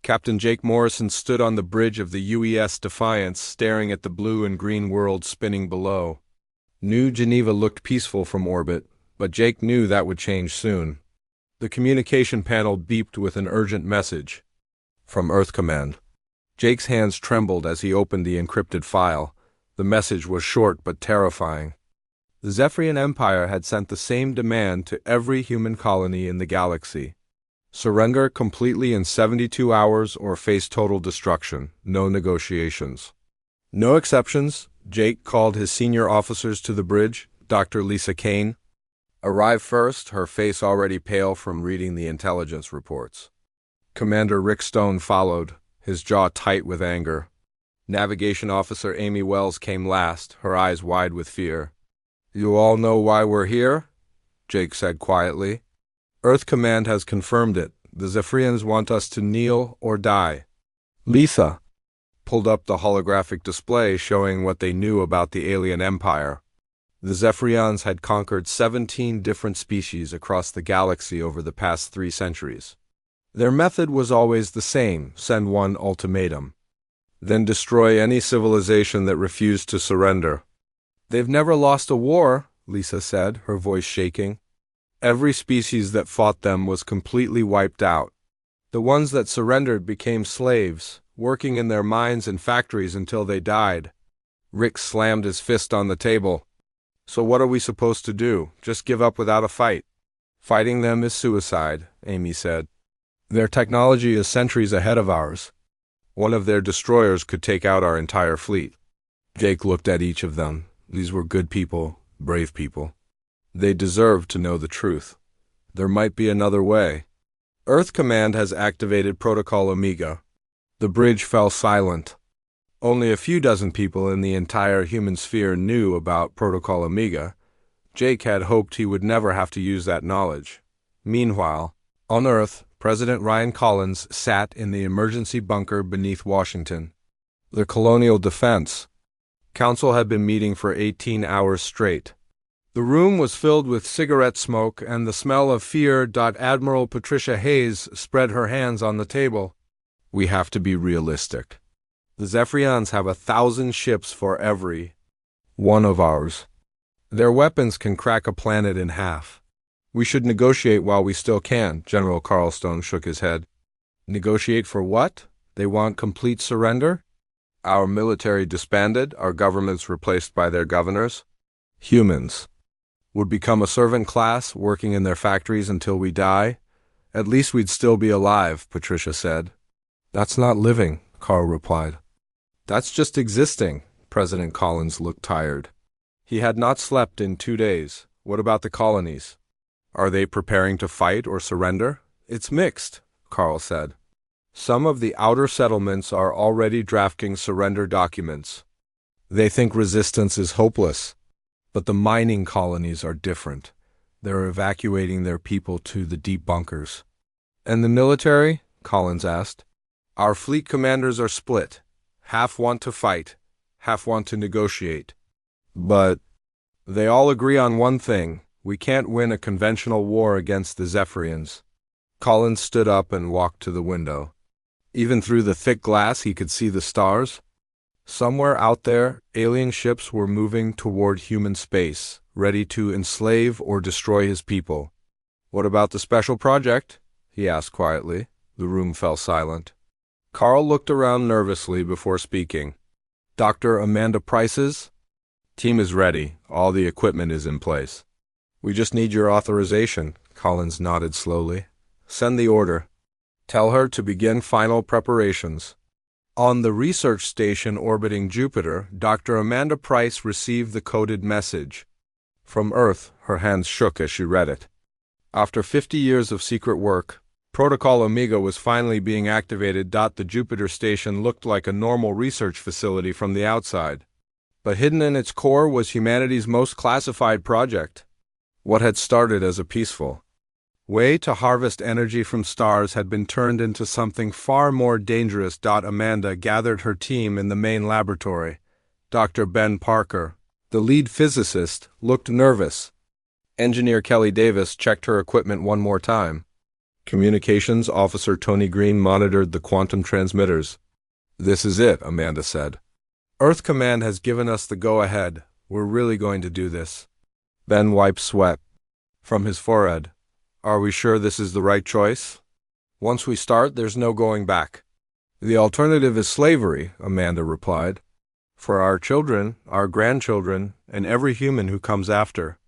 Captain Jake Morrison stood on the bridge of the UES Defiance, staring at the blue and green world spinning below. New Geneva looked peaceful from orbit, but Jake knew that would change soon. The communication panel beeped with an urgent message. From Earth Command. Jake's hands trembled as he opened the encrypted file. The message was short but terrifying. The Zephyrian Empire had sent the same demand to every human colony in the galaxy. Surrender completely in 72 hours or face total destruction. No negotiations. No exceptions. Jake called his senior officers to the bridge. Dr. Lisa Kane arrived first, her face already pale from reading the intelligence reports. Commander Rick Stone followed, his jaw tight with anger. Navigation Officer Amy Wells came last, her eyes wide with fear. "You all know why we're here?" Jake said quietly. "Earth Command has confirmed it. The Zephyrians want us to kneel or die." Lisa pulled up the holographic display showing what they knew about the alien empire. The Zephyrians had conquered 17 different species across the galaxy over the past 3 centuries. Their method was always the same: send one ultimatum, then destroy any civilization that refused to surrender. "They've never lost a war," Lisa said, her voice shaking. "Every species that fought them was completely wiped out. The ones that surrendered became slaves, working in their mines and factories until they died." Rick slammed his fist on the table. "So what are we supposed to do? Just give up without a fight?" "Fighting them is suicide," Amy said. "Their technology is centuries ahead of ours. One of their destroyers could take out our entire fleet." Jake looked at each of them. These were good people, brave people. They deserved to know the truth. There might be another way. "Earth Command has activated Protocol Omega." The bridge fell silent. Only a few dozen people in the entire human sphere knew about Protocol Omega. Jake had hoped he would never have to use that knowledge. Meanwhile, on Earth, President Ryan Collins sat in the emergency bunker beneath Washington. The Colonial Defense Council had been meeting for 18 hours straight. The room was filled with cigarette smoke and the smell of fear. Admiral Patricia Hayes spread her hands on the table. "We have to be realistic. The Zephyrians have 1,000 ships for every one of ours. Their weapons can crack a planet in half. We should negotiate while we still can." General Carlstone shook his head. "Negotiate for what? They want complete surrender? Our military disbanded, our governments replaced by their governors. Humans would become a servant class, working in their factories until we die. At least we'd still be alive," Patricia said. "That's not living," Carl replied. "That's just existing." President Collins looked tired. He had not slept in 2 days. "What about the colonies? Are they preparing to fight or surrender?" "It's mixed," Carl said. "Some of the outer settlements are already drafting surrender documents. They think resistance is hopeless. But the mining colonies are different. They're evacuating their people to the deep bunkers." "And the military?" Collins asked. "Our fleet commanders are split. Half want to fight, half want to negotiate. But they all agree on one thing: we can't win a conventional war against the Zephyrians." Collins stood up and walked to the window. Even through the thick glass he could see the stars. Somewhere out there, alien ships were moving toward human space, ready to enslave or destroy his people. "What about the special project?" he asked quietly. The room fell silent. Carl looked around nervously before speaking. "Dr. Amanda Price's team is ready. All the equipment is in place. We just need your authorization." Collins nodded slowly. "Send the order. Tell her to begin final preparations." On the research station orbiting Jupiter, Dr. Amanda Price received the coded message. From Earth, her hands shook as she read it. After 50 years of secret work, Protocol Omega was finally being activated. The Jupiter station looked like a normal research facility from the outside. But hidden in its core was humanity's most classified project. What had started as a peaceful way to harvest energy from stars had been turned into something far more dangerous. Amanda gathered her team in the main laboratory. Dr. Ben Parker, the lead physicist, looked nervous. Engineer Kelly Davis checked her equipment one more time. Communications Officer Tony Green monitored the quantum transmitters. "This is it," Amanda said. "Earth Command has given us the go-ahead. We're really going to do this." Ben wiped sweat from his forehead. "Are we sure this is the right choice? Once we start, there's no going back." "The alternative is slavery," Amanda replied. "For our children, our grandchildren, and every human who comes after.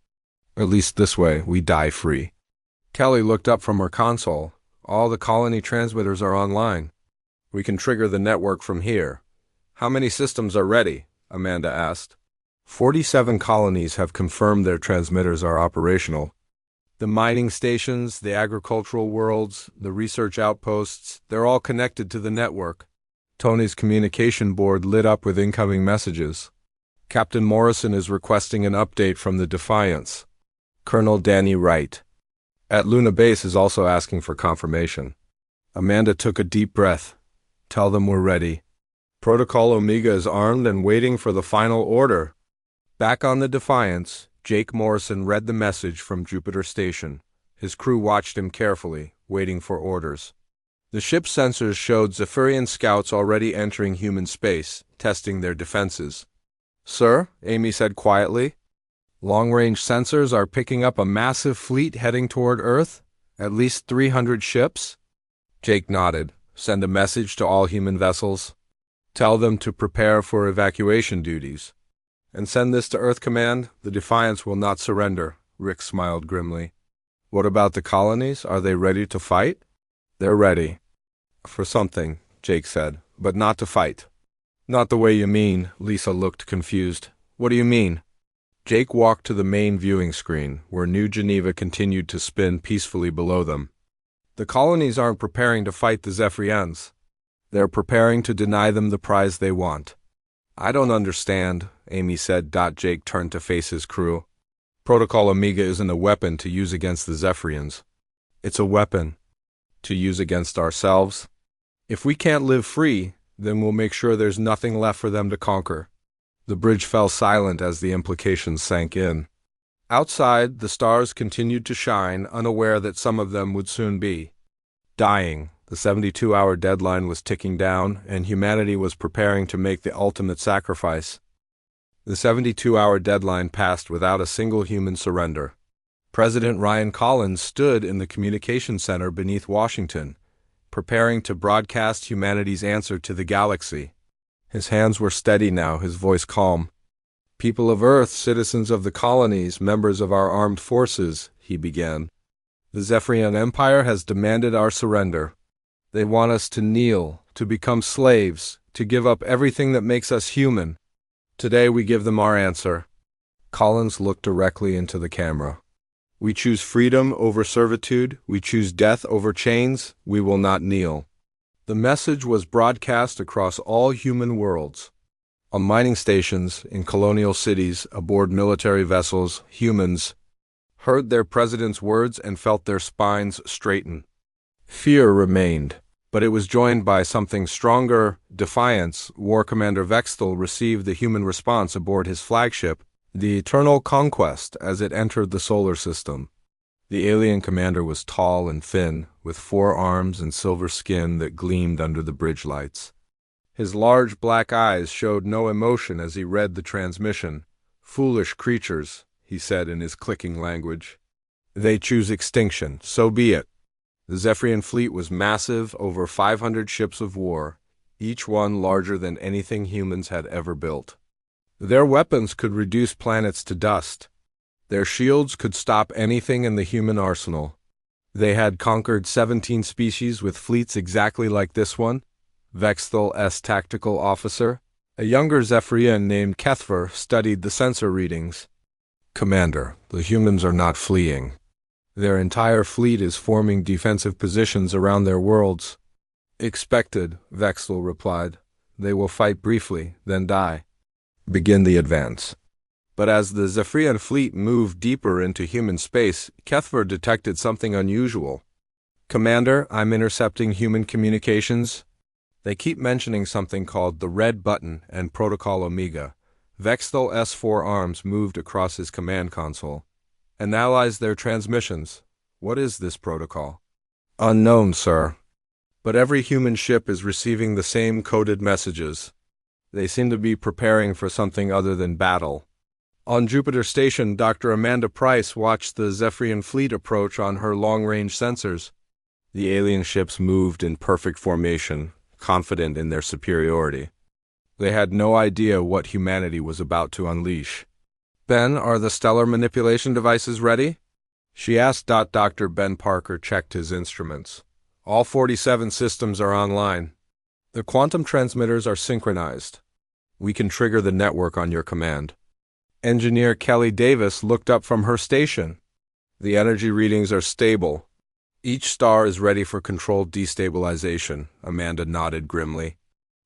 At least this way, we die free." Kelly looked up from her console. "All the colony transmitters are online. We can trigger the network from here." "How many systems are ready?" Amanda asked. 47 colonies have confirmed their transmitters are operational. The mining stations, the agricultural worlds, the research outposts, they're all connected to the network. Tony's communication board lit up with incoming messages. "Captain Morrison is requesting an update from the Defiance. Colonel Danny Wright at Luna Base is also asking for confirmation." Amanda took a deep breath. "Tell them we're ready. Protocol Omega is armed and waiting for the final order." Back on the Defiance, Jake Morrison read the message from Jupiter Station. His crew watched him carefully, waiting for orders. The ship's sensors showed Zephyrian scouts already entering human space, testing their defenses. "Sir," Amy said quietly, "long-range sensors are picking up a massive fleet heading toward Earth. At least 300 ships." Jake nodded. "Send a message to all human vessels. Tell them to prepare for evacuation duties. And send this to Earth Command. The Defiance will not surrender." Rick smiled grimly. "What about the colonies? Are they ready to fight?" "They're ready. For something," Jake said, "but not to fight." "Not the way you mean." Lisa looked confused. "What do you mean?" Jake walked to the main viewing screen, where New Geneva continued to spin peacefully below them. "The colonies aren't preparing to fight the Zephyrians. They're preparing to deny them the prize they want." "I don't understand," Amy said. Jake turned to face his crew. "Protocol Omega isn't a weapon to use against the Zephyrians. It's a weapon to use against ourselves. If we can't live free, then we'll make sure there's nothing left for them to conquer." The bridge fell silent as the implications sank in. Outside, the stars continued to shine, unaware that some of them would soon be dying. The 72-hour deadline was ticking down, and humanity was preparing to make the ultimate sacrifice. The 72-hour deadline passed without a single human surrender. President Ryan Collins stood in the communications center beneath Washington, preparing to broadcast humanity's answer to the galaxy. His hands were steady now, his voice calm. "People of Earth, citizens of the colonies, members of our armed forces," he began. "The Zephyrian Empire has demanded our surrender. They want us to kneel, to become slaves, to give up everything that makes us human. Today we give them our answer." Collins looked directly into the camera. "We choose freedom over servitude. We choose death over chains. We will not kneel." The message was broadcast across all human worlds. On mining stations, in colonial cities, aboard military vessels, humans heard their president's words and felt their spines straighten. Fear remained, but it was joined by something stronger. Defiance. War Commander Vexthal received the human response aboard his flagship, the Eternal Conquest, as it entered the solar system. The alien commander was tall and thin, with 4 arms and silver skin that gleamed under the bridge lights. His large black eyes showed no emotion as he read the transmission. "Foolish creatures," he said in his clicking language. "They choose extinction. So be it." The Zephyrian fleet was massive, over 500 ships of war, each one larger than anything humans had ever built. Their weapons could reduce planets to dust. Their shields could stop anything in the human arsenal. They had conquered 17 species with fleets exactly like this one. Vexthal's tactical officer, a younger Zephyrian named Kethver, studied the sensor readings. "Commander, the humans are not fleeing. Their entire fleet is forming defensive positions around their worlds." "Expected," Vexthal replied. "They will fight briefly, then die. Begin the advance." But as the Zephyrian fleet moved deeper into human space, Kethver detected something unusual. "Commander, I'm intercepting human communications. They keep mentioning something called the Red Button and Protocol Omega." Vexthal's 4 arms moved across his command console. "Analyze their transmissions. What is this protocol?" Unknown, sir. But every human ship is receiving the same coded messages. They seem to be preparing for something other than battle. On Jupiter Station, Dr. Amanda Price watched the Zephyrian fleet approach on her long-range sensors. The alien ships moved in perfect formation, confident in their superiority. They had no idea what humanity was about to unleash. Ben, are the stellar manipulation devices ready? She asked. Dr. Ben Parker checked his instruments. All 47 systems are online. The quantum transmitters are synchronized. We can trigger the network on your command. Engineer Kelly Davis looked up from her station. The energy readings are stable. Each star is ready for controlled destabilization, Amanda nodded grimly.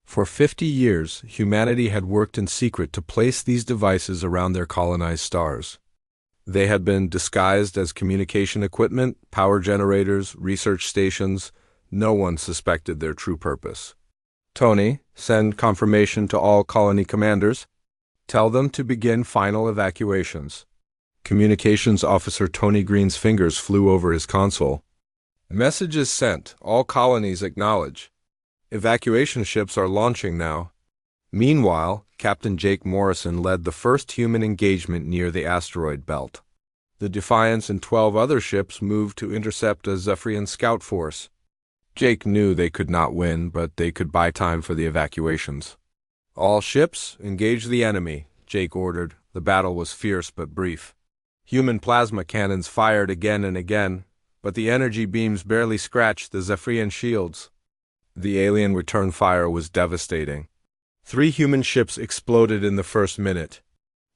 For 50 years, humanity had worked in secret to place these devices around their colonized stars. They had been disguised as communication equipment, power generators, research stations. No one suspected their true purpose. Tony, send confirmation to all colony commanders. Tell them to begin final evacuations. Communications Officer Tony Green's fingers flew over his console. Messages sent. All colonies acknowledge. Evacuation ships are launching now. Meanwhile, Captain Jake Morrison led the first human engagement near the asteroid belt. The Defiance and 12 other ships moved to intercept a Zephyrian scout force. Jake knew they could not win, but they could buy time for the evacuations. All ships, engage the enemy, Jake ordered. The battle was fierce but brief. Human plasma cannons fired again and again, but the energy beams barely scratched the Zephyrian shields. The alien return fire was devastating. 3 human ships exploded in the first minute.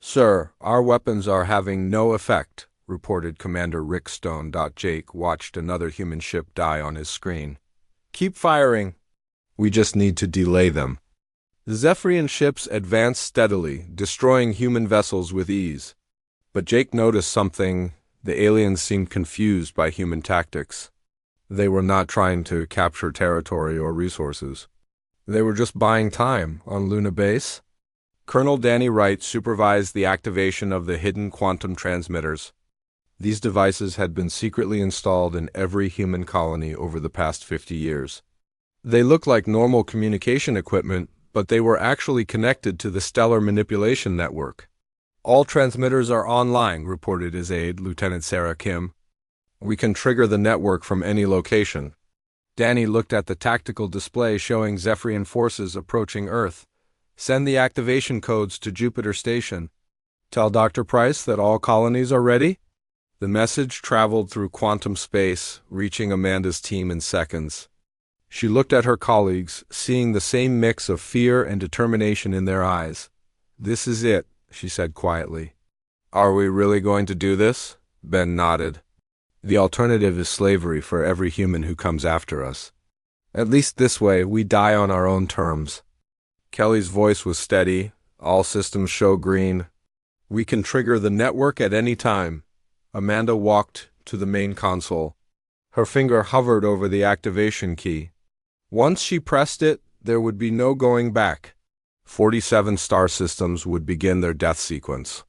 Sir, our weapons are having no effect, reported Commander Rick Stone. Jake watched another human ship die on his screen. Keep firing. We just need to delay them. The Zephyrian ships advanced steadily, destroying human vessels with ease. But Jake noticed something. The aliens seemed confused by human tactics. They were not trying to capture territory or resources. They were just buying time on Luna Base. Colonel Danny Wright supervised the activation of the hidden quantum transmitters. These devices had been secretly installed in every human colony over the past 50 years. They looked like normal communication equipment, but they were actually connected to the stellar manipulation network. All transmitters are online, reported his aide, Lieutenant Sarah Kim. We can trigger the network from any location. Danny looked at the tactical display showing Zephyrian forces approaching Earth. Send the activation codes to Jupiter Station. Tell Dr. Price that all colonies are ready. The message traveled through quantum space, reaching Amanda's team in seconds. She looked at her colleagues, seeing the same mix of fear and determination in their eyes. This is it, she said quietly. Are we really going to do this? Ben nodded. The alternative is slavery for every human who comes after us. At least this way, we die on our own terms. Kelly's voice was steady. All systems show green. We can trigger the network at any time. Amanda walked to the main console. Her finger hovered over the activation key. Once she pressed it, there would be no going back. 47 star systems would begin their death sequence.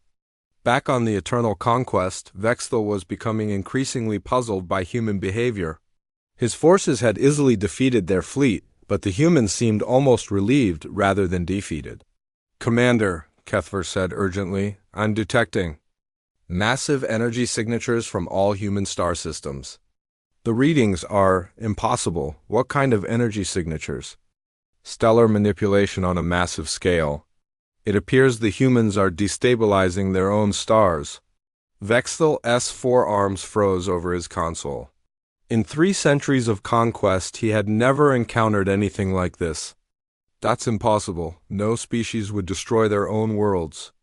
Back on the Eternal Conquest, Vexthal was becoming increasingly puzzled by human behavior. His forces had easily defeated their fleet, but the humans seemed almost relieved rather than defeated. Commander, Kethver said urgently, I'm detecting massive energy signatures from all human star systems. The readings are impossible. What kind of energy signatures? Stellar manipulation on a massive scale. It appears the humans are destabilizing their own stars. Vexthal's 4 arms froze over his console. In 3 centuries of conquest, he had never encountered anything like this. That's impossible. No species would destroy their own worlds.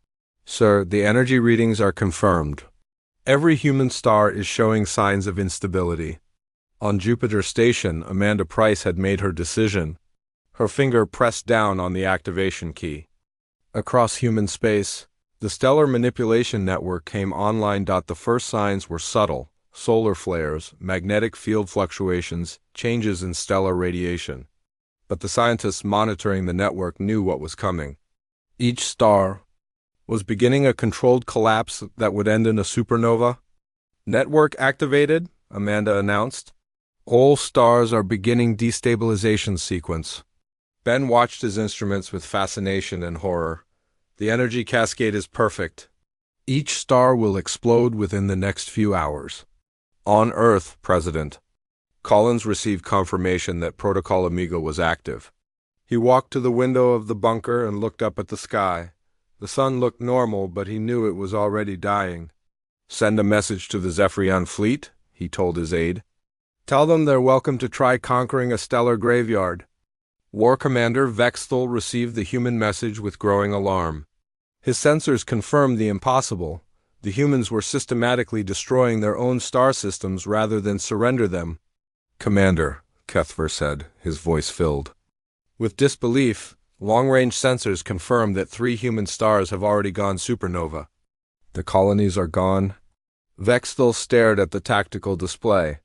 Sir, the energy readings are confirmed. Every human star is showing signs of instability. On Jupiter Station, Amanda Price had made her decision. Her finger pressed down on the activation key. Across human space, the stellar manipulation network came online. The first signs were subtle: solar flares, magnetic field fluctuations, changes in stellar radiation. But the scientists monitoring the network knew what was coming. Each star was beginning a controlled collapse that would end in a supernova. Network activated, Amanda announced. All stars are beginning destabilization sequence. Ben watched his instruments with fascination and horror. The energy cascade is perfect. Each star will explode within the next few hours. On Earth, President. Collins received confirmation that Protocol Amiga was active. He walked to the window of the bunker and looked up at the sky. The sun looked normal, but he knew it was already dying. Send a message to the Zephyrian fleet, he told his aide. Tell them they're welcome to try conquering a stellar graveyard. War Commander Vexthal received the human message with growing alarm. His sensors confirmed the impossible. The humans were systematically destroying their own star systems rather than surrender them. Commander, Kethver said, his voice filled with disbelief. Long-range sensors confirmed that 3 human stars have already gone supernova. The colonies are gone. Vexthal stared at the tactical display.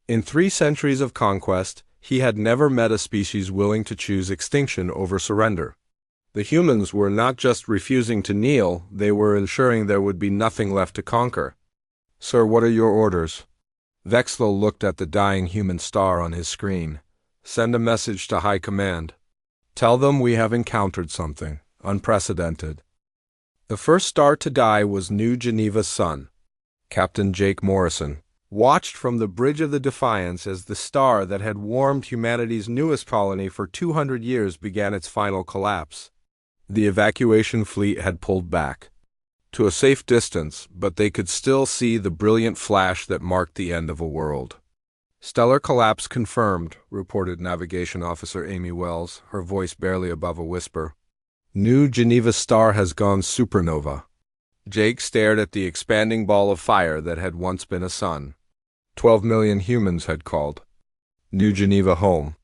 In 3 centuries of conquest, he had never met a species willing to choose extinction over surrender. The humans were not just refusing to kneel, they were ensuring there would be nothing left to conquer. Sir, what are your orders? Vexthal looked at the dying human star on his screen. Send a message to High Command. Tell them we have encountered something unprecedented. The first star to die was New Geneva's sun. Captain Jake Morrison watched from the bridge of the Defiance as the star that had warmed humanity's newest colony for 200 years began its final collapse. The evacuation fleet had pulled back to a safe distance, but they could still see the brilliant flash that marked the end of a world. Stellar collapse confirmed, reported Navigation Officer Amy Wells, her voice barely above a whisper. New Geneva star has gone supernova. Jake stared at the expanding ball of fire that had once been a sun. 12 million humans had called New Geneva home.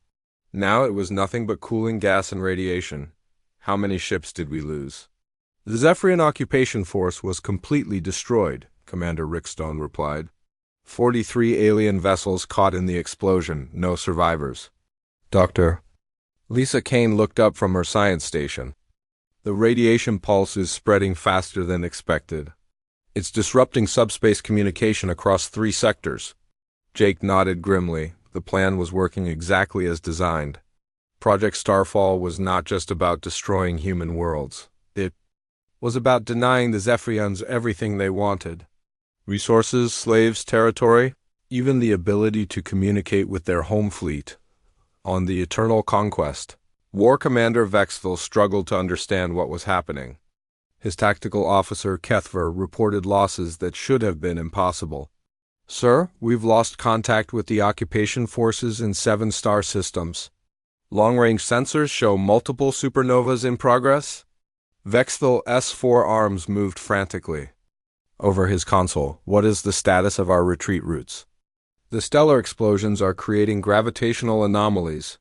Now it was nothing but cooling gas and radiation. How many ships did we lose? The Zephyrian occupation force was completely destroyed, Commander Rickstone replied. 43 alien vessels caught in the explosion, no survivors. Doctor. Lisa Kane looked up from her science station. The radiation pulse is spreading faster than expected. It's disrupting subspace communication across 3 sectors. Jake nodded grimly. The plan was working exactly as designed. Project Starfall was not just about destroying human worlds. It was about denying the Zephyrians everything they wanted. Resources, slaves, territory, even the ability to communicate with their home fleet. On the eternal conquest, War Commander Vexthal struggled to understand what was happening. His tactical officer, Kethver, reported losses that should have been impossible. Sir, we've lost contact with the occupation forces in 7 star systems. Long-range sensors show multiple supernovas in progress. Vexthal S4 arms moved frantically. Over his console, what is the status of our retreat routes? The stellar explosions are creating gravitational anomalies.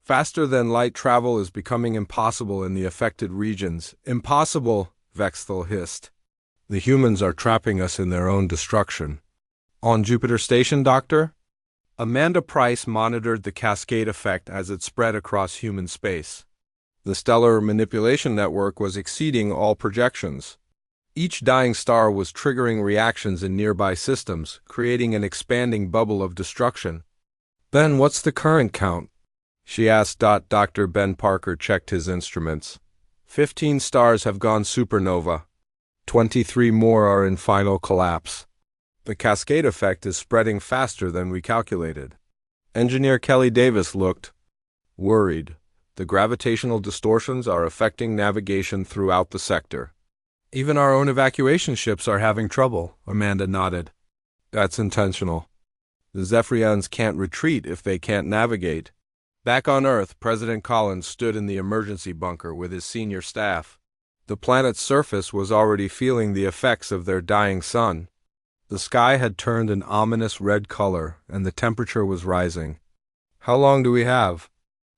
Faster-than-light travel is becoming impossible in the affected regions. Impossible, Vexthal hissed. The humans are trapping us in their own destruction. On Jupiter Station, Doctor? Amanda Price monitored the cascade effect as it spread across human space. The stellar manipulation network was exceeding all projections. Each dying star was triggering reactions in nearby systems, creating an expanding bubble of destruction. Ben, what's the current count? She asked. Dr. Ben Parker checked his instruments. 15 stars have gone supernova. 23 more are in final collapse. The cascade effect is spreading faster than we calculated. Engineer Kelly Davis looked worried. The gravitational distortions are affecting navigation throughout the sector. Even our own evacuation ships are having trouble, Amanda nodded. That's intentional. The Zephyrians can't retreat if they can't navigate. Back on Earth, President Collins stood in the emergency bunker with his senior staff. The planet's surface was already feeling the effects of their dying sun. The sky had turned an ominous red color, and the temperature was rising. How long do we have?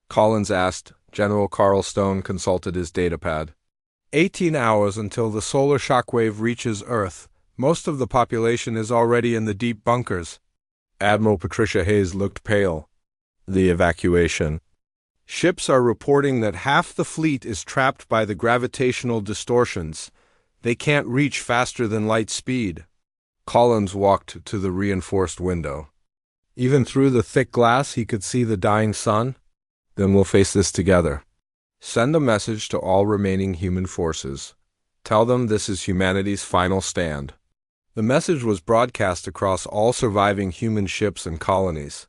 Collins asked. General Carl Stone consulted his datapad. 18 hours until the solar shockwave reaches Earth. Most of the population is already in the deep bunkers. Admiral Patricia Hayes looked pale. The evacuation. Ships are reporting that half the fleet is trapped by the gravitational distortions. They can't reach faster than light speed. Collins walked to the reinforced window. Even through the thick glass he could see the dying sun. Then we'll face this together. Send a message to all remaining human forces. Tell them this is humanity's final stand. The message was broadcast across all surviving human ships and colonies.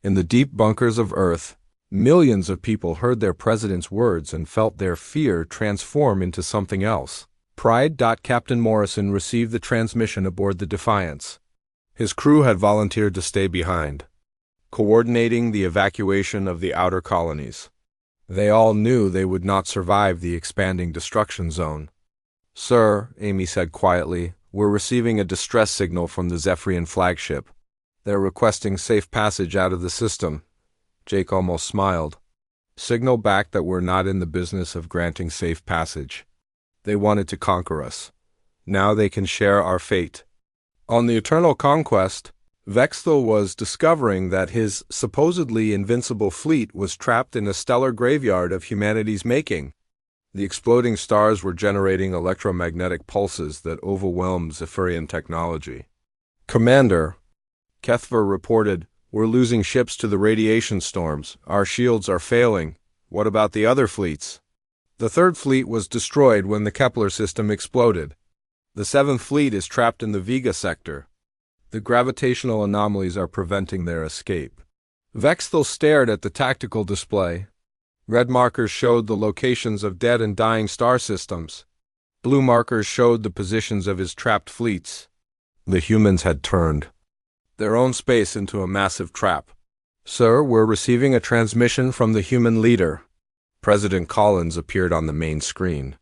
In the deep bunkers of Earth, millions of people heard their president's words and felt their fear transform into something else. Pride. Captain Morrison received the transmission aboard the Defiance. His crew had volunteered to stay behind, coordinating the evacuation of the outer colonies. They all knew they would not survive the expanding destruction zone. "Sir," Amy said quietly, "we're receiving a distress signal from the Zephyrian flagship. They're requesting safe passage out of the system." Jake almost smiled. "Signal back that we're not in the business of granting safe passage. They wanted to conquer us. Now they can share our fate." On the Eternal Conquest, Vexthel was discovering that his supposedly invincible fleet was trapped in a stellar graveyard of humanity's making. The exploding stars were generating electromagnetic pulses that overwhelmed Zephyrian technology. "Commander," Kethver reported, "we're losing ships to the radiation storms. Our shields are failing. What about the other fleets?" "The third fleet was destroyed when the Kepler system exploded. The seventh fleet is trapped in the Vega sector. The gravitational anomalies are preventing their escape." Vexthel stared at the tactical display. Red markers showed the locations of dead and dying star systems. Blue markers showed the positions of his trapped fleets. The humans had turned their own space into a massive trap. "Sir, we're receiving a transmission from the human leader." President Collins appeared on the main screen.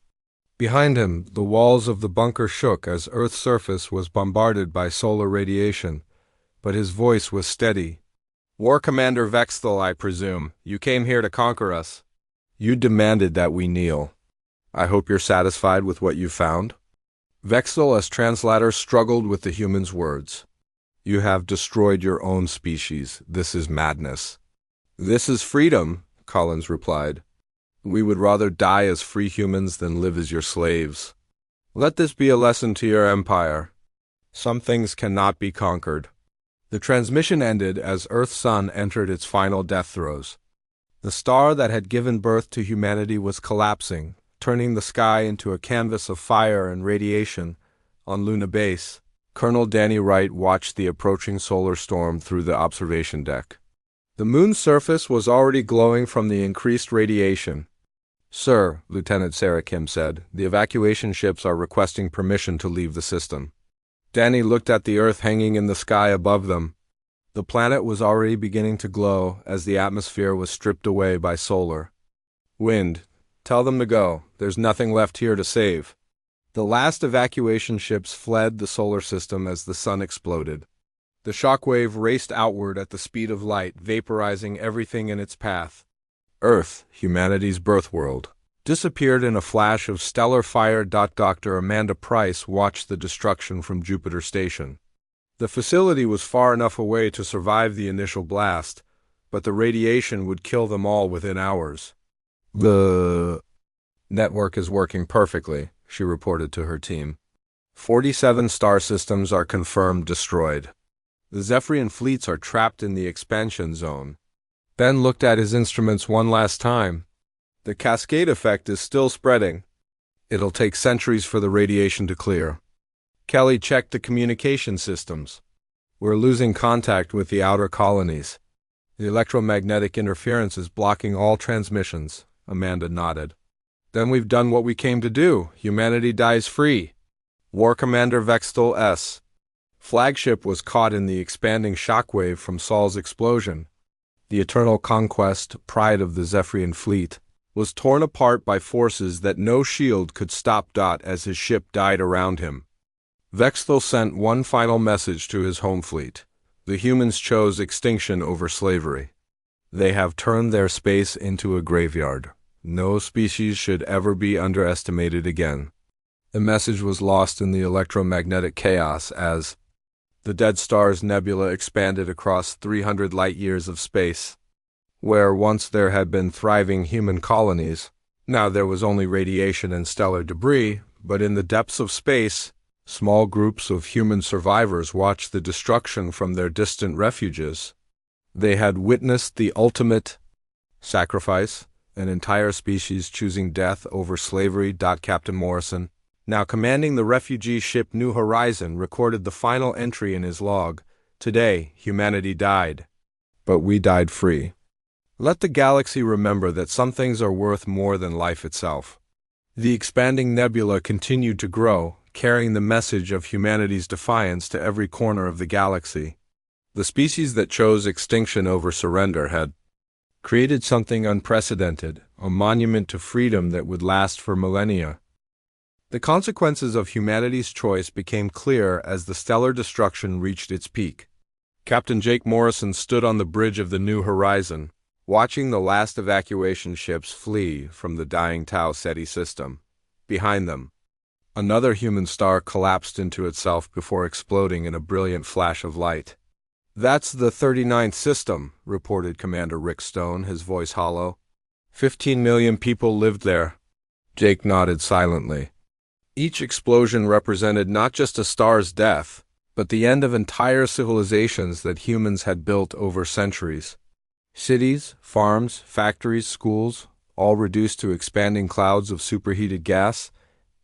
Behind him, the walls of the bunker shook as Earth's surface was bombarded by solar radiation, but his voice was steady. "War Commander Vexthel, I presume. You came here to conquer us. You demanded that we kneel. I hope you're satisfied with what you found?" Vexthel, as translator, struggled with the human's words. "You have destroyed your own species. This is madness." "This is freedom," Collins replied. "We would rather die as free humans than live as your slaves. Let this be a lesson to your empire. Some things cannot be conquered." The transmission ended as Earth's sun entered its final death throes. The star that had given birth to humanity was collapsing, turning the sky into a canvas of fire and radiation. On Luna Base, Colonel Danny Wright watched the approaching solar storm through the observation deck. The moon's surface was already glowing from the increased radiation. "Sir," Lieutenant Sarah Kim said, "the evacuation ships are requesting permission to leave the system." Danny looked at the Earth hanging in the sky above them. The planet was already beginning to glow as the atmosphere was stripped away by solar wind. "Tell them to go. There's nothing left here to save." The last evacuation ships fled the solar system as the sun exploded. The shockwave raced outward at the speed of light, vaporizing everything in its path. Earth, humanity's birth world, disappeared in a flash of stellar fire. Dr. Amanda Price watched the destruction from Jupiter Station. The facility was far enough away to survive the initial blast, but the radiation would kill them all within hours. "The network is working perfectly," she reported to her team. 47 star systems are confirmed destroyed. The Zephyrian fleets are trapped in the expansion zone. Ben looked at his instruments one last time. The cascade effect is still spreading. It'll take centuries for the radiation to clear. Kelly checked the communication systems. "We're losing contact with the outer colonies. The electromagnetic interference is blocking all transmissions," Amanda nodded. "Then we've done what we came to do. Humanity dies free." War Commander Vexthel S. Flagship was caught in the expanding shockwave from Sol's explosion. The Eternal Conquest, pride of the Zephyrian fleet, was torn apart by forces that no shield could stop. As his ship died around him, Vexthel sent one final message to his home fleet. The humans chose extinction over slavery. They have turned their space into a graveyard. No species should ever be underestimated again. The message was lost in the electromagnetic chaos as the Dead Stars Nebula expanded across 300 light-years of space. Where once there had been thriving human colonies, now there was only radiation and stellar debris, but in the depths of space, small groups of human survivors watched the destruction from their distant refuges. They had witnessed the ultimate sacrifice, an entire species choosing death over slavery. Captain Morrison, now commanding the refugee ship New Horizon, recorded the final entry in his log. Today, humanity died. But we died free. Let the galaxy remember that some things are worth more than life itself. The expanding nebula continued to grow, carrying the message of humanity's defiance to every corner of the galaxy. The species that chose extinction over surrender had created something unprecedented, a monument to freedom that would last for millennia. The consequences of humanity's choice became clear as the stellar destruction reached its peak. Captain Jake Morrison stood on the bridge of the New Horizon, watching the last evacuation ships flee from the dying Tau Ceti system. Behind them, another human star collapsed into itself before exploding in a brilliant flash of light. "That's the 39th system," reported Commander Rick Stone, his voice hollow. 15 million people lived there. Jake nodded silently. Each explosion represented not just a star's death, but the end of entire civilizations that humans had built over centuries. Cities, farms, factories, schools, all reduced to expanding clouds of superheated gas.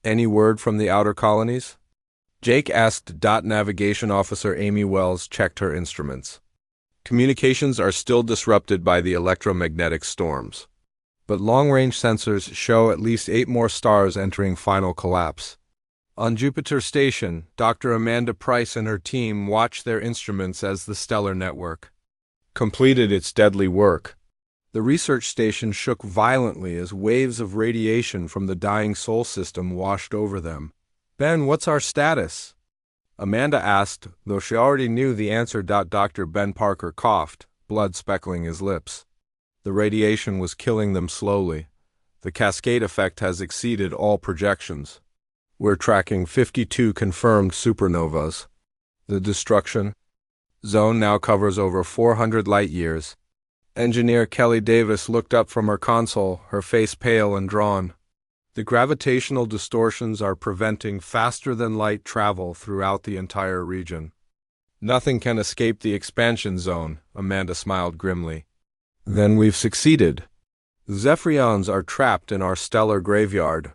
Any word from the outer colonies? Jake asked. Navigation Officer Amy Wells checked her instruments. Communications are still disrupted by the electromagnetic storms, but long-range sensors show at least 8 more stars entering final collapse. On Jupiter Station, Dr. Amanda Price and her team watched their instruments as the stellar network completed its deadly work. The research station shook violently as waves of radiation from the dying Sol system washed over them. "Ben, what's our status?" Amanda asked, though she already knew the answer. Dr. Ben Parker coughed, blood speckling his lips. The radiation was killing them slowly. The cascade effect has exceeded all projections. We're tracking 52 confirmed supernovas. The destruction zone now covers over 400 light-years. Engineer Kelly Davis looked up from her console, her face pale and drawn. The gravitational distortions are preventing faster-than-light travel throughout the entire region. Nothing can escape the expansion zone, Amanda smiled grimly. Then we've succeeded. Zephyrions are trapped in our stellar graveyard.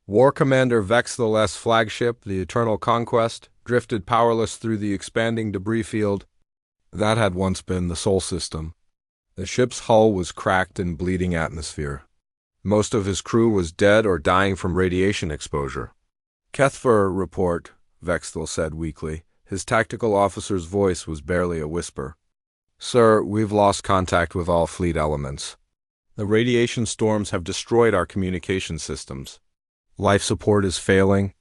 War Commander Vexthal flagship, the Eternal Conquest, drifted powerless through the expanding debris field. That had once been the Sol system. The ship's hull was cracked and bleeding atmosphere. Most of his crew was dead or dying from radiation exposure. "Kethfer report," Vexthal said weakly. His tactical officer's voice was barely a whisper. "Sir, we've lost contact with all fleet elements. The radiation storms have destroyed our communication systems. Life support is failing."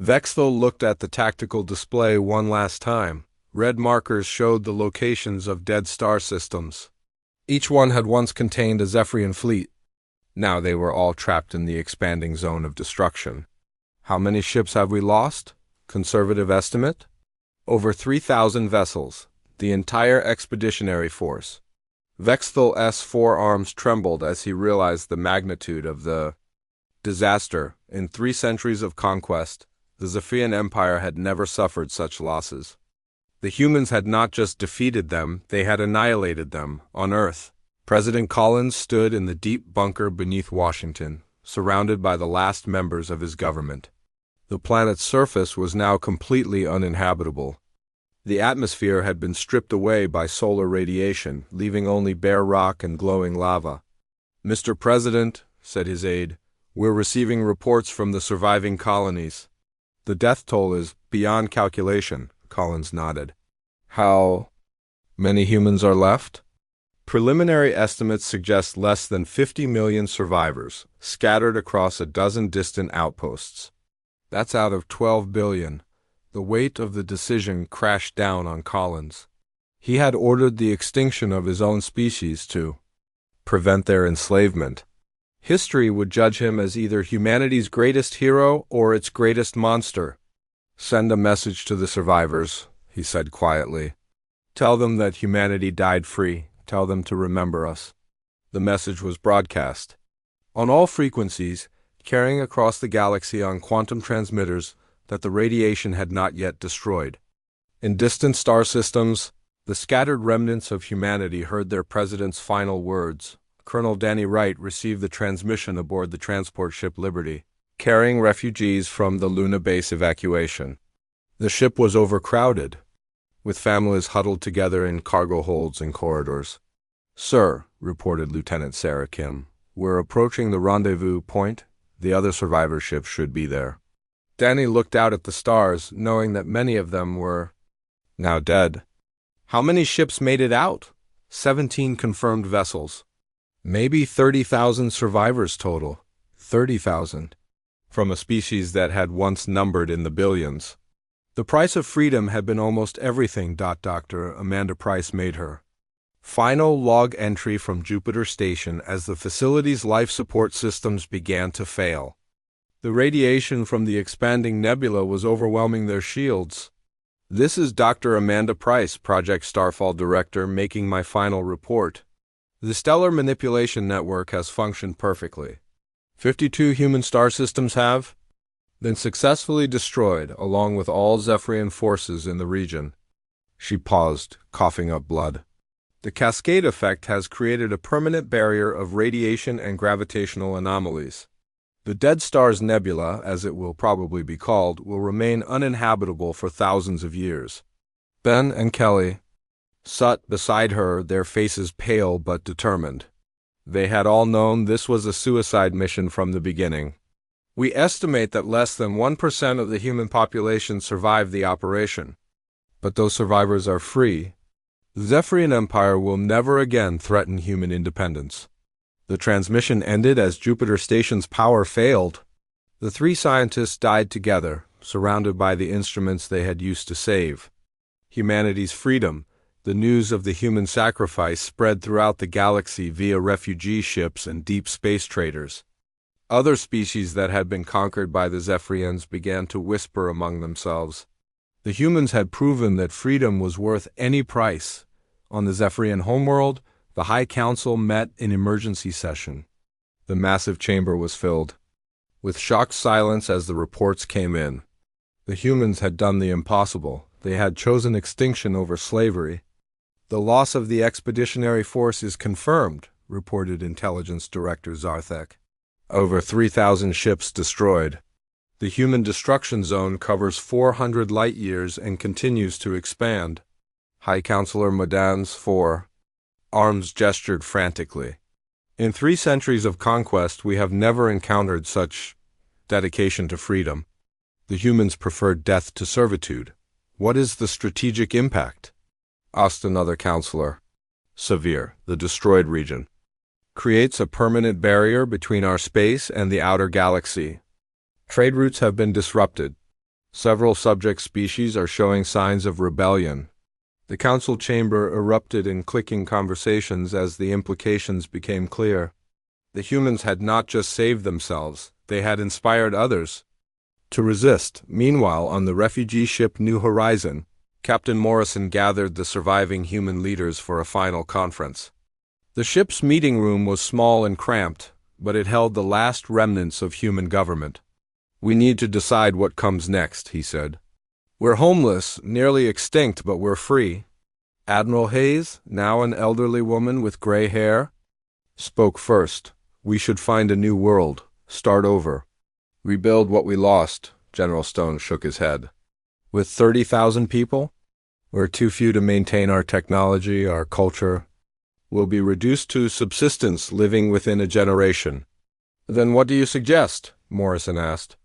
Vexthal looked at the tactical display one last time. Red markers showed the locations of dead star systems. Each one had once contained a Zephyrian fleet. Now they were all trapped in the expanding zone of destruction. How many ships have we lost? Conservative estimate? Over 3,000 vessels, the entire expeditionary force. Vexthal's forearms trembled as he realized the magnitude of the disaster. In 3 centuries of conquest, the Zephyrian Empire had never suffered such losses. The humans had not just defeated them, they had annihilated them, on Earth. President Collins stood in the deep bunker beneath Washington, surrounded by the last members of his government. The planet's surface was now completely uninhabitable. The atmosphere had been stripped away by solar radiation, leaving only bare rock and glowing lava. "Mr. President," said his aide, "we're receiving reports from the surviving colonies. The death toll is beyond calculation." Collins nodded. "How many humans are left?" "Preliminary estimates suggest less than 50 million survivors, scattered across a dozen distant outposts. That's out of 12 billion. The weight of the decision crashed down on Collins. He had ordered the extinction of his own species to prevent their enslavement. History would judge him as either humanity's greatest hero or its greatest monster. "Send a message to the survivors," he said quietly. "Tell them that humanity died free. Tell them to remember us." The message was broadcast on all frequencies, carrying across the galaxy on quantum transmitters that the radiation had not yet destroyed. In distant star systems, The scattered remnants of humanity heard their president's final words. Colonel Danny Wright received the transmission aboard the transport ship Liberty, carrying refugees from the Luna base evacuation. The ship was overcrowded, with families huddled together in cargo holds and corridors. "Sir," reported Lieutenant Sarah Kim, "we're approaching the rendezvous point. The other survivor ships should be there." Danny looked out at the stars, knowing that many of them were now dead. How many ships made it out? 17 confirmed vessels. Maybe 30,000 survivors total. 30,000. From a species that had once numbered in the billions. The price of freedom had been almost everything. Dr. Amanda Price made her final log entry from Jupiter Station as the facility's life support systems began to fail. The radiation from the expanding nebula was overwhelming their shields. "This is Dr. Amanda Price, Project Starfall Director, making my final report. The stellar manipulation network has functioned perfectly. 52 human star systems have been successfully destroyed, along with all Zephyrian forces in the region." She paused, coughing up blood. "The cascade effect has created a permanent barrier of radiation and gravitational anomalies. The Dead Star's Nebula, as it will probably be called, will remain uninhabitable for thousands of years." Ben and Kelly sat beside her, their faces pale but determined. They had all known this was a suicide mission from the beginning. "We estimate that less than 1% of the human population survived the operation. But those survivors are free. The Zephyrian Empire will never again threaten human independence." The transmission ended as Jupiter Station's power failed. The three scientists died together, surrounded by the instruments they had used to save. Humanity's freedom, the news of the human sacrifice, spread throughout the galaxy via refugee ships and deep space traders. Other species that had been conquered by the Zephyrians began to whisper among themselves. The humans had proven that freedom was worth any price. On the Zephyrian homeworld, the High Council met in emergency session. The massive chamber was filled with shocked silence as the reports came in. The humans had done the impossible. They had chosen extinction over slavery. "The loss of the expeditionary force is confirmed," reported Intelligence Director Zarthek. "Over 3,000 ships destroyed. The human destruction zone covers 400 light-years and continues to expand." High Counselor Madane's arms gestured frantically. "In 3 centuries of conquest, we have never encountered such dedication to freedom. The humans preferred death to servitude. What is the strategic impact?" asked another counselor. "Severe. The destroyed region creates a permanent barrier between our space and the outer galaxy. Trade routes have been disrupted. Several subject species are showing signs of rebellion." The council chamber erupted in clicking conversations as the implications became clear. The humans had not just saved themselves, they had inspired others to resist. Meanwhile, on the refugee ship New Horizon, Captain Morrison gathered the surviving human leaders for a final conference. The ship's meeting room was small and cramped, but it held the last remnants of human government. "We need to decide what comes next," he said. "We're homeless, nearly extinct, but we're free." Admiral Hayes, now an elderly woman with gray hair, spoke first. "We should find a new world, start over. Rebuild what we lost." General Stone shook his head. "With 30,000 people? We're too few to maintain our technology, our culture. We'll be reduced to subsistence living within a generation." "Then what do you suggest?" Morrison asked.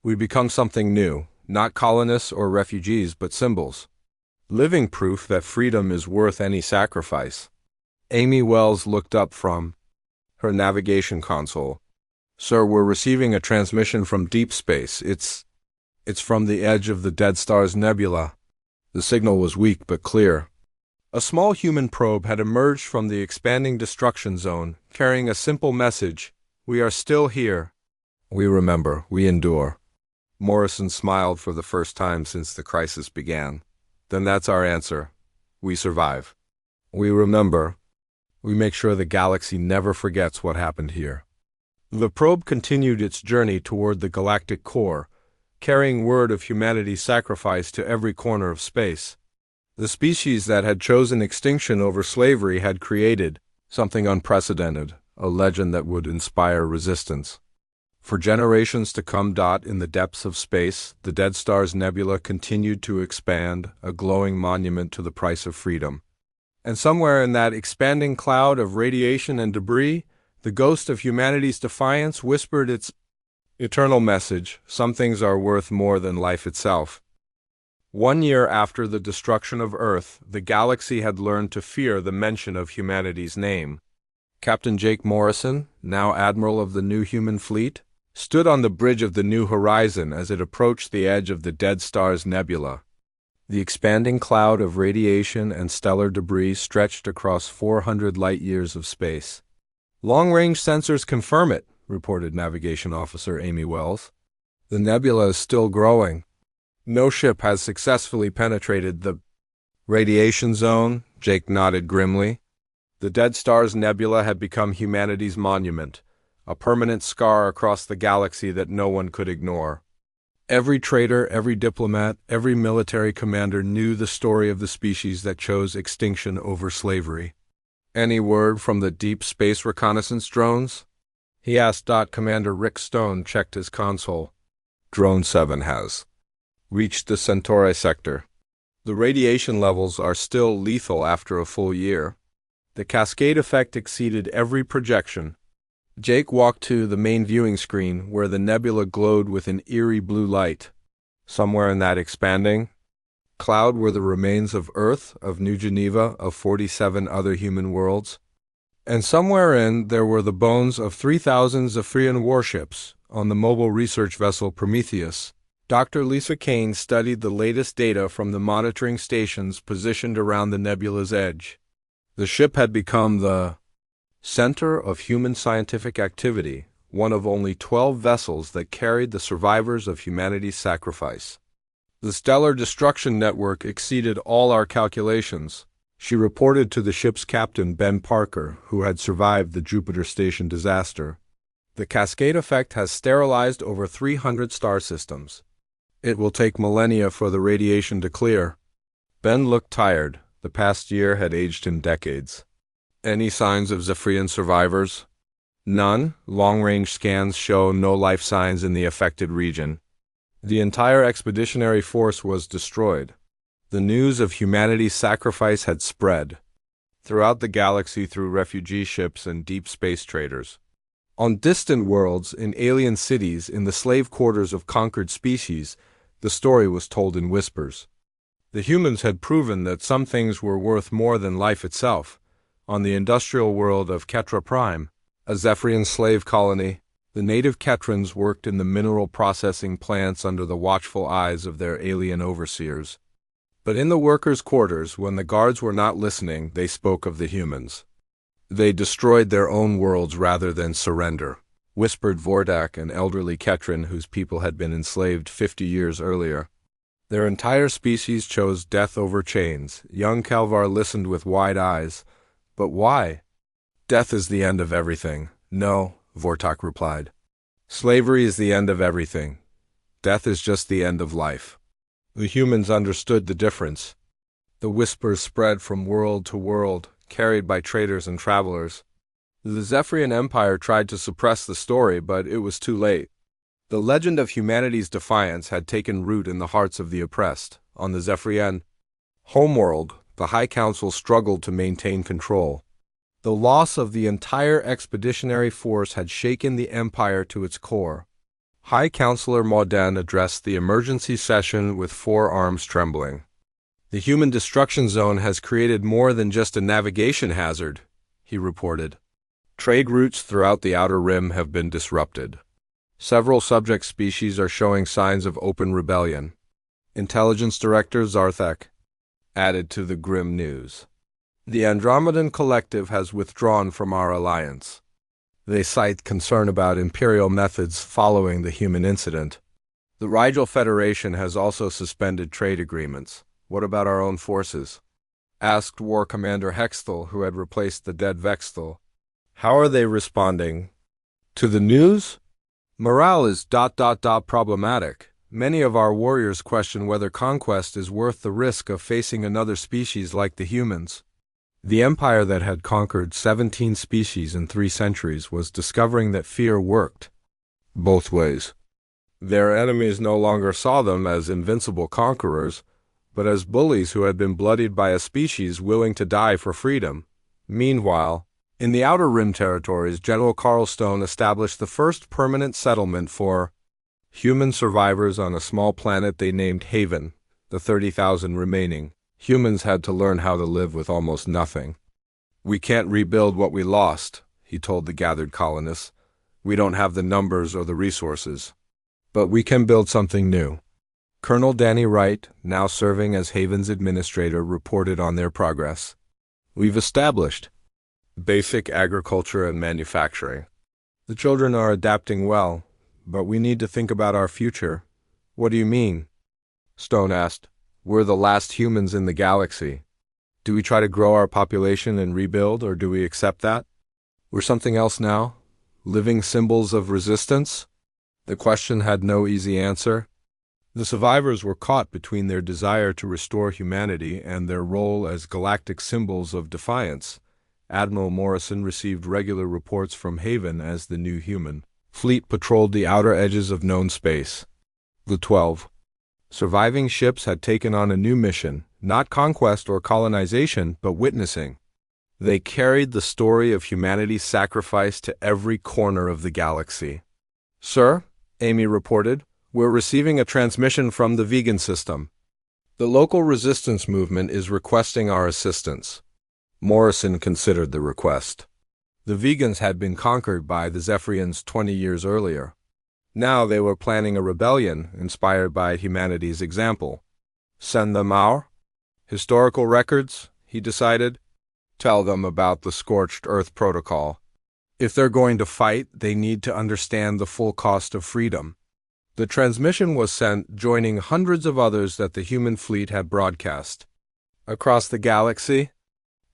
"We become something new. Not colonists or refugees, but symbols. Living proof that freedom is worth any sacrifice." Amy Wells looked up from her navigation console. "Sir, we're receiving a transmission from deep space. It's from the edge of the Dead Star's nebula." The signal was weak but clear. A small human probe had emerged from the expanding destruction zone, carrying a simple message: "We are still here. We remember. We endure." Morrison smiled for the first time since the crisis began. "Then that's our answer. We survive. We remember. We make sure the galaxy never forgets what happened here." The probe continued its journey toward the galactic core, carrying word of humanity's sacrifice to every corner of space. The species that had chosen extinction over slavery had created something unprecedented, a legend that would inspire resistance. For generations to come. In the depths of space, the Dead Star's nebula continued to expand, a glowing monument to the price of freedom. And somewhere in that expanding cloud of radiation and debris, the ghost of humanity's defiance whispered its eternal message: some things are worth more than life itself. 1 year after the destruction of Earth, the galaxy had learned to fear the mention of humanity's name. Captain Jake Morrison, now Admiral of the New Human Fleet, stood on the bridge of the New Horizon as it approached the edge of the Dead Star's nebula. The expanding cloud of radiation and stellar debris stretched across 400 light-years of space. "Long-range sensors confirm it," reported Navigation Officer Amy Wells. "The nebula is still growing. No ship has successfully penetrated the radiation zone," Jake nodded grimly. The Dead Star's nebula had become humanity's monument, a permanent scar across the galaxy that no one could ignore. Every trader, every diplomat, every military commander knew the story of the species that chose extinction over slavery. "Any word from the deep space reconnaissance drones?" he asked. Commander Rick Stone checked his console. "Drone 7 has reached the Centauri sector. The radiation levels are still lethal after a full year. The cascade effect exceeded every projection." Jake walked to the main viewing screen, where the nebula glowed with an eerie blue light. Somewhere in that expanding cloud were the remains of Earth, of New Geneva, of 47 other human worlds. And somewhere in there were the bones of 3,000 Zephyrian warships on the mobile research vessel Prometheus. Dr. Lisa Kane studied the latest data from the monitoring stations positioned around the nebula's edge. The ship had become the center of human scientific activity, one of only 12 vessels that carried the survivors of humanity's sacrifice. "The stellar destruction network exceeded all our calculations," she reported to the ship's captain, Ben Parker, who had survived the Jupiter Station disaster. "The cascade effect has sterilized over 300 star systems. It will take millennia for the radiation to clear." Ben looked tired. The past year had aged him decades. "Any signs of Zephyrian survivors?" "None. Long-range scans show no life signs in the affected region. The entire expeditionary force was destroyed." The news of humanity's sacrifice had spread throughout the galaxy through refugee ships and deep space traders. On distant worlds, in alien cities, in the slave quarters of conquered species, the story was told in whispers. The humans had proven that some things were worth more than life itself. On the industrial world of Ketra Prime, a Zephyrian slave colony, the native Ketrans worked in the mineral processing plants under the watchful eyes of their alien overseers. But in the workers' quarters, when the guards were not listening, they spoke of the humans. "They destroyed their own worlds rather than surrender," whispered Vordak, an elderly Ketran whose people had been enslaved 50 years earlier. "Their entire species chose death over chains." Young Kalvar listened with wide eyes. "But why?" "Death is the end of everything." "No," Vortak replied. "Slavery is the end of everything. Death is just the end of life." The humans understood the difference. The whispers spread from world to world, carried by traders and travelers. The Zephyrian Empire tried to suppress the story, but it was too late. The legend of humanity's defiance had taken root in the hearts of the oppressed. On the Zephyrian homeworld, the High Council struggled to maintain control. The loss of the entire expeditionary force had shaken the Empire to its core. High Counselor Mauden addressed the emergency session with forearms trembling. "The human destruction zone has created more than just a navigation hazard," he reported. "Trade routes throughout the Outer Rim have been disrupted. Several subject species are showing signs of open rebellion." Intelligence Director Zarthak added to the grim news. "The Andromedan Collective has withdrawn from our alliance. They cite concern about Imperial methods following the human incident. The Rigel Federation has also suspended trade agreements." "What about our own forces?" asked War Commander Hextall, who had replaced the dead Vextall. "How are they responding to the news?" "Morale is problematic," Many of our warriors question whether conquest is worth the risk of facing another species like the humans. The empire that had conquered 17 species in 3 centuries was discovering that fear worked both ways. Their enemies no longer saw them as invincible conquerors, but as bullies who had been bloodied by a species willing to die for freedom. Meanwhile, in the Outer Rim territories, General Carl Stone established the first permanent settlement for human survivors on a small planet they named Haven. The 30,000 remaining humans had to learn how to live with almost nothing. "We can't rebuild what we lost," he told the gathered colonists. "We don't have the numbers or the resources. But we can build something new." Colonel Danny Wright, now serving as Haven's administrator, reported on their progress. "We've established basic agriculture and manufacturing. The children are adapting well, but we need to think about our future." "What do you mean?" Stone asked. "We're the last humans in the galaxy. Do we try to grow our population and rebuild, or do we accept that? We're something else now? Living symbols of resistance?" The question had no easy answer. The survivors were caught between their desire to restore humanity and their role as galactic symbols of defiance. Admiral Morrison received regular reports from Haven as the new human fleet patrolled the outer edges of known space. The 12 surviving ships had taken on a new mission, not conquest or colonization, but witnessing. They carried the story of humanity's sacrifice to every corner of the galaxy. "Sir," Amy reported, "we're receiving a transmission from the vegan system. The local resistance movement is requesting our assistance." Morrison considered the request. The vegans had been conquered by the Zephyrians 20 years earlier. Now they were planning a rebellion inspired by humanity's example. Send them our historical records, he decided. Tell them about the Scorched Earth Protocol. If they're going to fight, they need to understand the full cost of freedom. The transmission was sent, joining hundreds of others that the human fleet had broadcast. Across the galaxy,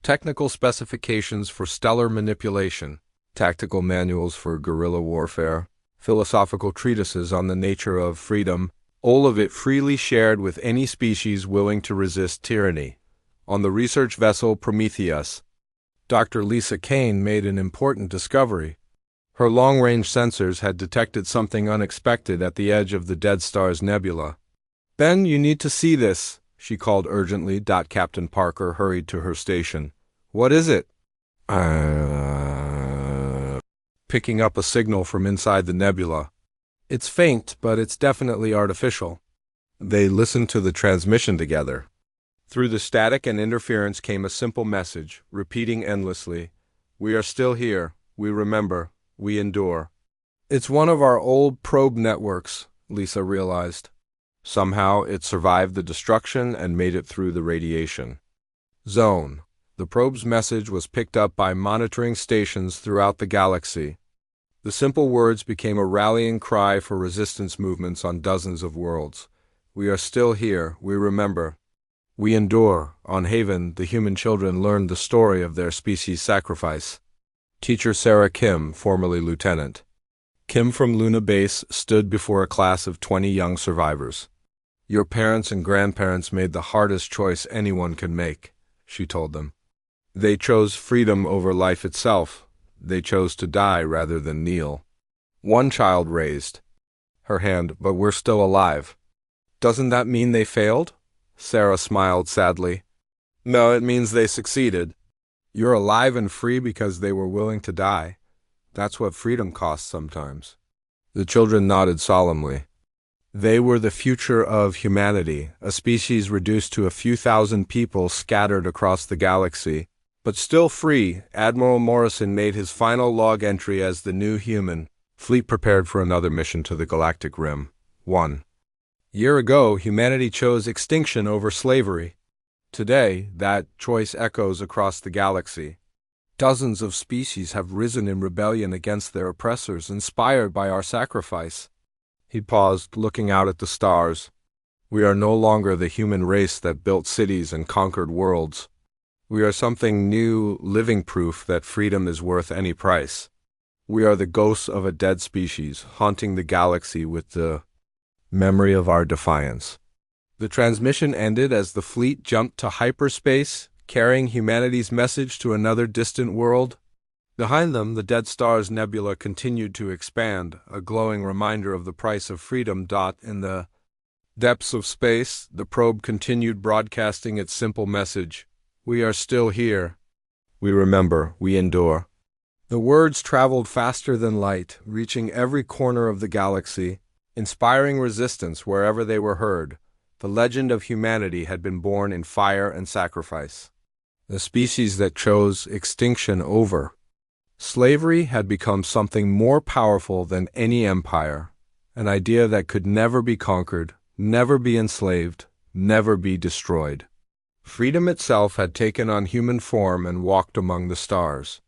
technical specifications for stellar manipulation, tactical manuals for guerrilla warfare, philosophical treatises on the nature of freedom, all of it freely shared with any species willing to resist tyranny. On the research vessel Prometheus, Dr. Lisa Kane made an important discovery. Her long-range sensors had detected something unexpected at the edge of the Dead Star's nebula. "Ben, you need to see this," she called urgently. Captain Parker hurried to her station. "What is it?" Picking up a signal from inside the nebula. "It's faint, but it's definitely artificial." They listened to the transmission together. Through the static and interference came a simple message, repeating endlessly, "We are still here. We remember. We endure." "It's one of our old probe networks," Lisa realized. Somehow it survived the destruction and made it through the radiation. Zone. The probe's message was picked up by monitoring stations throughout the galaxy. The simple words became a rallying cry for resistance movements on dozens of worlds. "We are still here. We remember. We endure." On Haven, the human children learned the story of their species' sacrifice. Teacher Sarah Kim, formerly lieutenant Kim from Luna Base, stood before a class of 20 young survivors. "Your parents and grandparents made the hardest choice anyone can make," she told them. "They chose freedom over life itself. They chose to die rather than kneel." One child raised her hand, "But we're still alive." "Doesn't that mean they failed?" Sarah smiled sadly. "No, it means they succeeded. You're alive and free because they were willing to die. That's what freedom costs sometimes." The children nodded solemnly. They were the future of humanity, a species reduced to a few thousand people scattered across the galaxy. But still free, Admiral Morrison made his final log entry as the new human fleet prepared for another mission to the Galactic Rim. 1 year ago, humanity chose extinction over slavery. Today, that choice echoes across the galaxy. Dozens of species have risen in rebellion against their oppressors, inspired by our sacrifice. He paused, looking out at the stars. We are no longer the human race that built cities and conquered worlds. We are something new, living proof that freedom is worth any price. We are the ghosts of a dead species, haunting the galaxy with the Memory of our defiance. The transmission ended as the fleet jumped to hyperspace, carrying humanity's message to another distant world. Behind them, the Dead Stars Nebula continued to expand, a glowing reminder of the price of freedom. In the depths of space, the probe continued broadcasting its simple message: "We are still here. We remember, we endure." The words traveled faster than light, reaching every corner of the galaxy, inspiring resistance wherever they were heard. The legend of humanity had been born in fire and sacrifice. The species that chose extinction over slavery had become something more powerful than any empire, an idea that could never be conquered, never be enslaved, never be destroyed. Freedom itself had taken on human form and walked among the stars.